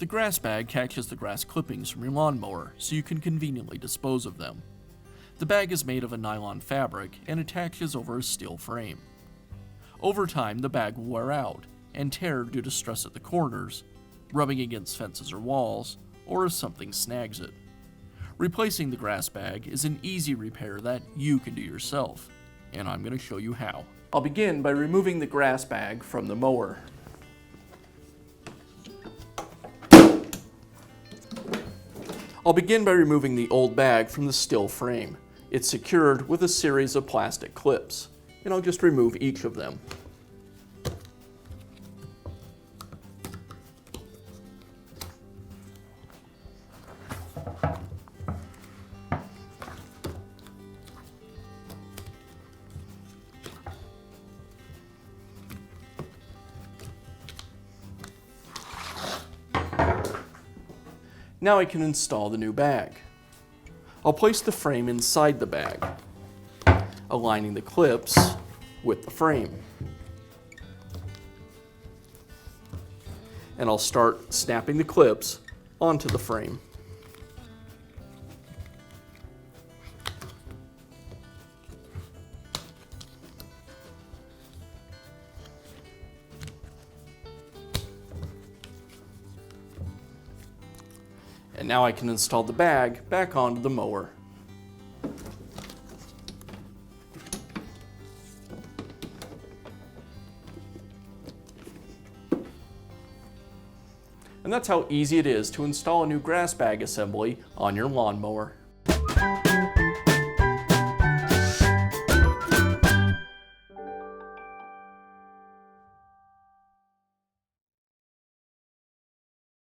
The grass bag catches the grass clippings from your lawnmower so you can conveniently dispose of them. The bag is made of a nylon fabric and attaches over a steel frame. Over time, the bag will wear out and tear due to stress at the corners, rubbing against fences or walls, or if something snags it. Replacing the grass bag is an easy repair that you can do yourself, and I'm going to show you how. I'll begin by removing the grass bag from the mower. I'll begin by removing the old bag from the steel frame. It's secured with a series of plastic clips, and I'll just remove each of them. Now I can install the new bag. I'll place the frame inside the bag, aligning the clips with the frame. And I'll start snapping the clips onto the frame. And now I can install the bag back onto the mower. And that's how easy it is to install a new grass bag assembly on your lawnmower.